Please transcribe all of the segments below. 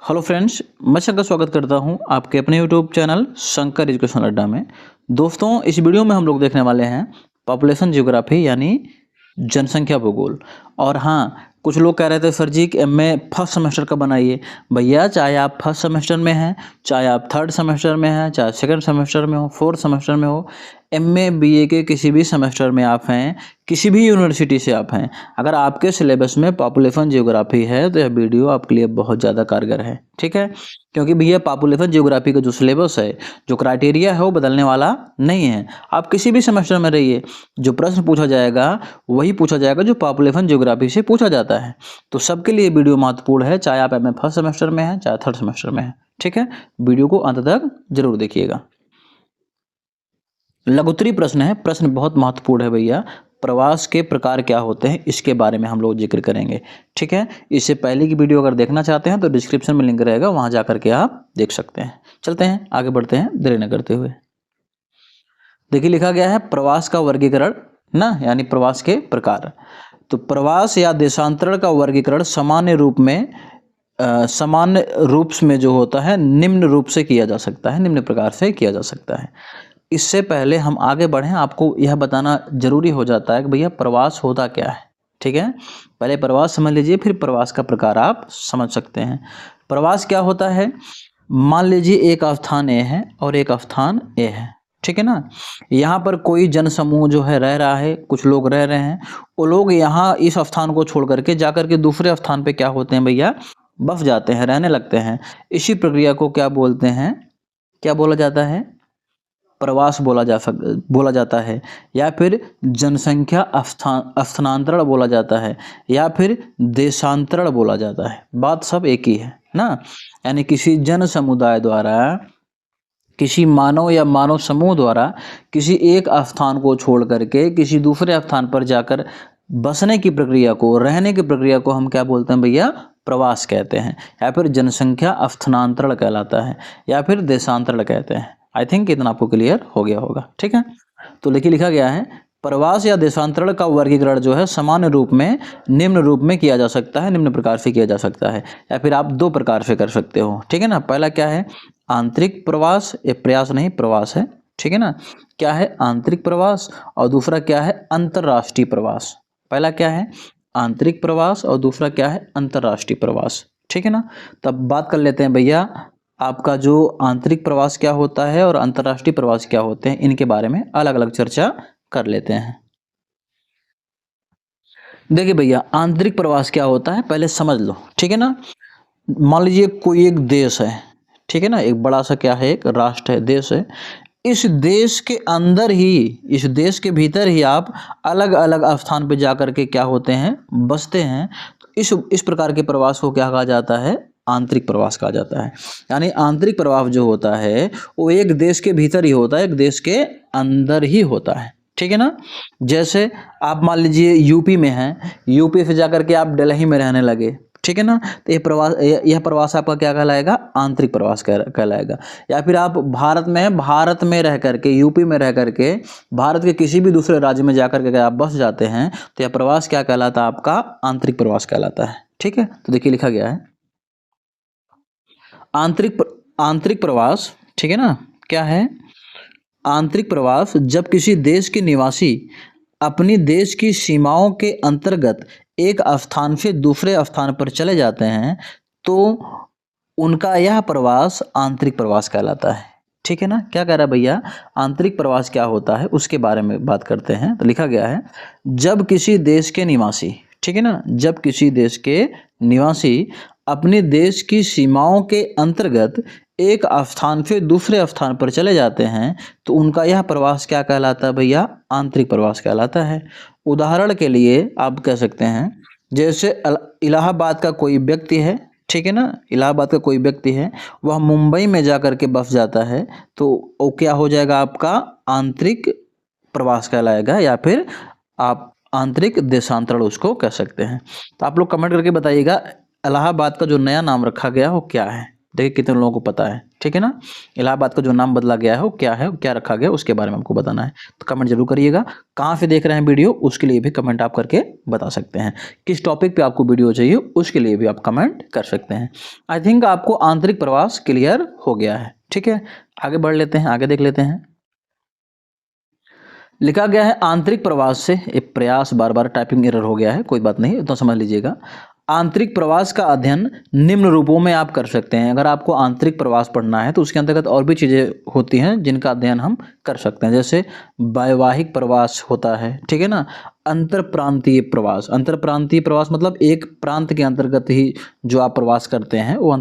Hello friends, मैं शंकर स्वागत करता हूं आपके अपने यूट्यूब चैनल शंकर एजुकेशन अड्डा में। दोस्तों, इस वीडियो में हम लोग देखने वाले हैं पॉपुलेशन ज्योग्राफी यानी जनसंख्या भूगोल। और हाँ, कुछ लोग कह रहे थे सर जी कि एमए फर्स्ट सेमेस्टर का बनाइए। भैया, चाहे आप फर्स्ट सेमेस्टर में हैं, चाहे आप थर्ड सेमेस्टर में हैं, चाहे सेकंड सेमेस्टर में हो, फोर्थ सेमेस्टर में हो, एमए बीए के किसी भी सेमेस्टर में आप हैं, किसी भी यूनिवर्सिटी से आप हैं, अगर आपके सिलेबस में पॉपुलेशन ज्योग्राफी है तो यह वीडियो आपके लिए बहुत ज़्यादा कारगर है। ठीक है, क्योंकि भैया पॉपुलेशन ज्योग्राफी का जो सिलेबस है, जो क्राइटेरिया है, वो बदलने वाला नहीं है। आप किसी भी सेमेस्टर में रहिए, जो प्रश्न पूछा जाएगा वही पूछा जाएगा जो पॉपुलेशन ज्योग्राफी से पूछा जाता है। तो सबके लिए वीडियो महत्वपूर्ण है, चाहे आप एमए फर्स्ट सेमेस्टर में हैं, चाहे थर्ड सेमेस्टर में हैं। ठीक है, वीडियो को अंत तक जरूर देखिएगा। लघुत्तरी प्रश्न है, प्रश्न बहुत महत्वपूर्ण है भैया। प्रवास के प्रकार क्या होते हैं, इसके बारे में हम लोग जिक्र करेंगे। ठीक है, इससे पहले की वीडियो अगर देखना चाहते हैं तो डिस्क्रिप्शन में लिंक रहेगा, वहां जाकर के आप देख सकते हैं। चलते हैं आगे बढ़ते हैं देरी न करते हुए। देखिए, लिखा गया है प्रवास का वर्गीकरण ना, यानी प्रवास के प्रकार। तो प्रवास या देशांतरण का वर्गीकरण सामान्य रूप में जो होता है निम्न रूप से किया जा सकता है, निम्न प्रकार से किया जा सकता है। इससे पहले हम आगे बढ़ें, आपको यह बताना जरूरी हो जाता है कि भैया प्रवास होता क्या है। ठीक है, पहले प्रवास समझ लीजिए, फिर प्रवास का प्रकार आप समझ सकते हैं। प्रवास क्या होता है? मान लीजिए एक स्थान ए है और एक स्थान ए है। ठीक है ना, यहाँ पर कोई जन समूह जो है रह रहा है, कुछ लोग रह रहे हैं। वो लोग यहाँ इस स्थान को छोड़ करके जाकर के दूसरे स्थान पे क्या होते हैं भैया, बस जाते हैं, रहने लगते हैं। इसी प्रक्रिया को क्या बोलते हैं, क्या बोला जाता है? प्रवास बोला जाता है, या फिर जनसंख्या स्थानांतरण बोला जाता है, या फिर देशांतरण बोला जाता है। बात सब एक ही है ना। यानी किसी जन समुदाय द्वारा, किसी मानव या मानव समूह द्वारा किसी एक स्थान को छोड़ करके किसी दूसरे स्थान पर जाकर बसने की प्रक्रिया को, रहने की प्रक्रिया को हम क्या बोलते हैं भैया? प्रवास कहते हैं, या फिर जनसंख्या स्थानांतरण कहलाता है, या फिर देशांतरण कहते हैं। आई थिंक इतना आपको क्लियर हो गया होगा। ठीक है, तो लिखा गया है प्रवास या देशांतरण का वर्गीकरण जो है सामान्य रूप में निम्न रूप में किया जा सकता है, निम्न प्रकार से किया जा सकता है, या फिर आप दो प्रकार से कर सकते हो। ठीक है ना, पहला क्या है? आंतरिक प्रवास, ये प्रयास नहीं प्रवास है। ठीक है ना, क्या है? आंतरिक प्रवास। और दूसरा क्या है? अंतरराष्ट्रीय प्रवास। पहला क्या है? आंतरिक प्रवास, और दूसरा क्या है? अंतरराष्ट्रीय प्रवास। ठीक है ना, तब बात कर लेते हैं भैया, आपका जो आंतरिक प्रवास क्या होता है और अंतरराष्ट्रीय प्रवास क्या होते हैं, इनके बारे में अलग अलग चर्चा कर लेते हैं। देखिए भैया, आंतरिक प्रवास क्या होता है पहले समझ लो। ठीक है ना, मान लीजिए कोई एक देश है। ठीक है ना, एक बड़ा सा क्या है, एक राष्ट्र है, देश है। इस देश के अंदर ही, इस देश के भीतर ही आप अलग अलग स्थान पे जाकर के क्या होते हैं, बसते हैं। तो इस प्रकार के प्रवास को क्या कहा जाता है? आंतरिक प्रवास कहा जाता है। यानी आंतरिक प्रवास जो होता है वो एक देश के भीतर ही होता है, एक देश के अंदर ही होता है। ठीक है ना, जैसे आप मान लीजिए यूपी में हैं, यूपी से जाकर के आप दिल्ली में रहने लगे। ठीक है ना, तो यह प्रवास आपका क्या कहलाएगा? आंतरिक प्रवास कहलाएगा। या फिर आप भारत में हैं, भारत में रह करके, यूपी में रह करके भारत के किसी भी दूसरे राज्य में जाकर के अगर आप बस जाते हैं तो यह प्रवास क्या कहलाता है? आपका आंतरिक प्रवास कहलाता है। ठीक है, तो देखिए लिखा गया है आंतरिक प्रवास। ठीक है ना, क्या है? आंतरिक प्रवास जब किसी देश के निवासी अपनी देश की सीमाओं के अंतर्गत एक स्थान से दूसरे स्थान पर चले जाते हैं तो उनका यह प्रवास आंतरिक प्रवास कहलाता है। ठीक है ना, क्या कह रहा है भैया? आंतरिक प्रवास क्या होता है उसके बारे में बात करते हैं। तो लिखा गया है जब किसी देश के निवासी, ठीक है ना, जब किसी देश के निवासी अपने देश की सीमाओं के अंतर्गत एक स्थान से दूसरे स्थान पर चले जाते हैं तो उनका यह प्रवास क्या कहलाता है भैया? आंतरिक प्रवास कहलाता है। उदाहरण के लिए आप कह सकते हैं, जैसे इलाहाबाद का कोई व्यक्ति है। ठीक है ना, इलाहाबाद का कोई व्यक्ति है, वह मुंबई में जाकर के बस जाता है तो वो क्या हो जाएगा? आपका आंतरिक प्रवास कहलाएगा, या फिर आप आंतरिक देशांतरण उसको कह सकते हैं। तो आप लोग कमेंट करके बताइएगा इलाहाबाद का जो नया नाम रखा गया वो क्या है। देखिए कितने लोगों को पता है। ठीक है ना। इलाहाबाद का जो नाम बदला गया है वो क्या है, क्या रखा गया, उसके बारे में हमको बताना है। तो कमेंट जरूर करिएगा। कहाँ से देख रहे हैं वीडियो उसके लिए भी कमेंट आप करके बता सकते हैं। किस टॉपिक पे आपको वीडियो चाहिए उसके लिए भी आप कमेंट कर सकते हैं। आई थिंक आपको आंतरिक प्रवास क्लियर हो गया है। ठीक है, आगे बढ़ लेते हैं, आगे देख लेते हैं। लिखा गया है आंतरिक प्रवास से, एक प्रयास, बार बार टाइपिंग एरर हो गया है, कोई बात नहीं, तो समझ लीजिएगा। आंतरिक प्रवास का अध्ययन निम्न रूपों में आप कर सकते हैं। अगर आपको आंतरिक प्रवास पढ़ना है तो उसके अंतर्गत और भी चीज़ें होती हैं जिनका अध्ययन हम कर सकते हैं, जैसे वैवाहिक प्रवास होता है, ठीक है ना। अंतर प्रांतीय प्रवास, अंतर प्रांतीय प्रवास मतलब एक प्रांत के अंतर्गत ही जो आप प्रवास करते हैं वो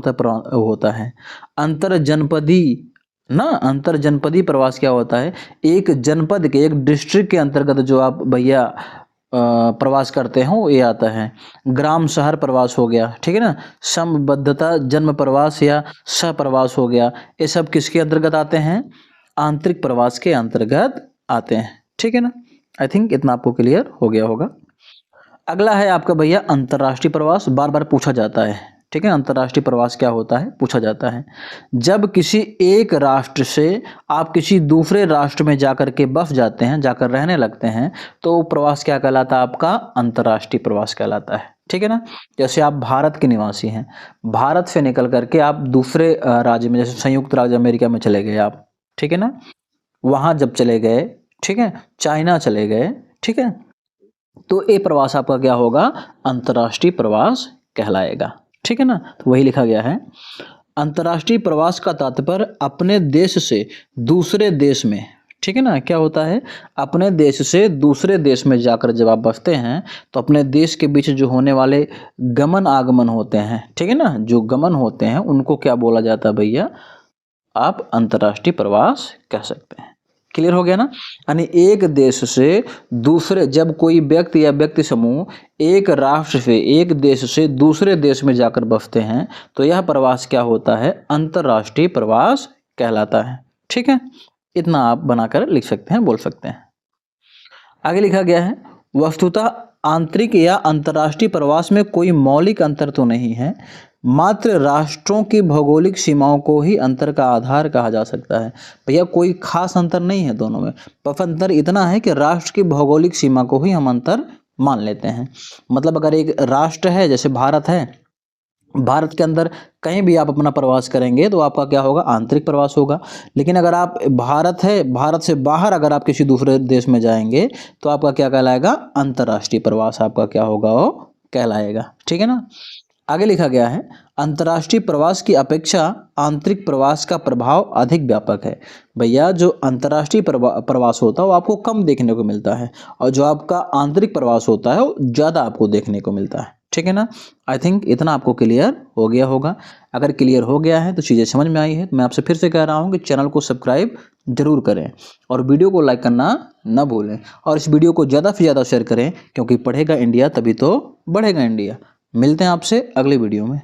होता है। अंतर जनपदी ना, अंतर जनपदी प्रवास क्या होता है, एक जनपद के, एक डिस्ट्रिक्ट के अंतर्गत जो आप भैया प्रवास करते हो ये आता है। ग्राम शहर प्रवास हो गया, ठीक है ना। समबद्धता जन्म प्रवास या सह-प्रवास हो गया, ये सब किसके अंतर्गत आते हैं, आंतरिक प्रवास के अंतर्गत आते हैं, ठीक है ना। आई थिंक इतना आपको क्लियर हो गया होगा। अगला है आपका भैया अंतर्राष्ट्रीय प्रवास, बार बार पूछा जाता है, ठीक है। अंतर्राष्ट्रीय प्रवास क्या होता है, पूछा जाता है। जब किसी एक राष्ट्र से आप किसी दूसरे राष्ट्र में जाकर के बस जाते हैं, जाकर रहने लगते हैं, तो प्रवास क्या कहलाता है, आपका अंतर्राष्ट्रीय प्रवास कहलाता है, ठीक है ना। जैसे आप भारत के निवासी हैं, भारत से निकल करके आप दूसरे राज्य में, जैसे संयुक्त राज्य अमेरिका में चले गए आप, ठीक है ना, वहां जब चले गए, ठीक है, चाइना चले गए, ठीक है, तो ये प्रवास आपका क्या होगा, अंतर्राष्ट्रीय प्रवास कहलाएगा, ठीक है ना। तो वही लिखा गया है। अंतर्राष्ट्रीय प्रवास का तात्पर्य अपने देश से दूसरे देश में, ठीक है ना, क्या होता है, अपने देश से दूसरे देश में जाकर जब आप बसते हैं तो अपने देश के बीच जो होने वाले गमन आगमन होते हैं, ठीक है ना, जो गमन होते हैं उनको क्या बोला जाता है भैया, आप अंतर्राष्ट्रीय प्रवास कह सकते हैं। क्लियर हो गया ना। यानी एक देश से दूसरे, जब कोई व्यक्ति या व्यक्ति समूह एक राष्ट्र से, एक देश से दूसरे देश में जाकर बसते हैं तो यह प्रवास क्या होता है, अंतर्राष्ट्रीय प्रवास कहलाता है, ठीक है। इतना आप बनाकर लिख सकते हैं, बोल सकते हैं। आगे लिखा गया है, वस्तुतः आंतरिक या अंतर्राष्ट्रीय प्रवास में कोई मौलिक अंतर तो नहीं है, मात्र राष्ट्रों की भौगोलिक सीमाओं को ही अंतर का आधार कहा जा सकता है। भैया कोई खास अंतर नहीं है दोनों में, बस अंतर इतना है कि राष्ट्र की भौगोलिक सीमा को ही हम अंतर मान लेते हैं। मतलब अगर एक राष्ट्र है, जैसे भारत है, भारत के अंदर कहीं भी आप अपना प्रवास करेंगे तो आपका क्या होगा, आंतरिक प्रवास होगा। लेकिन अगर आप, भारत है, भारत से बाहर अगर आप किसी दूसरे देश में जाएंगे तो आपका क्या कहलाएगा, अंतर्राष्ट्रीय प्रवास आपका क्या होगा, वो कहलाएगा, ठीक है ना। आगे लिखा गया है, अंतर्राष्ट्रीय प्रवास की अपेक्षा आंतरिक प्रवास का प्रभाव अधिक व्यापक है। भैया जो अंतर्राष्ट्रीय प्रवास होता है वो आपको कम देखने को मिलता है, और जो आपका आंतरिक प्रवास होता है वो ज़्यादा आपको देखने को मिलता है, ठीक है ना। आई थिंक इतना आपको क्लियर हो गया होगा। अगर क्लियर हो गया है तो चीज़ें समझ में आई है तो मैं आपसे फिर से कह रहा हूँ कि चैनल को सब्सक्राइब जरूर करें और वीडियो को लाइक करना ना भूलें, और इस वीडियो को ज़्यादा से ज़्यादा शेयर करें, क्योंकि पढ़ेगा इंडिया तभी तो बढ़ेगा इंडिया। मिलते हैं आपसे अगले वीडियो में।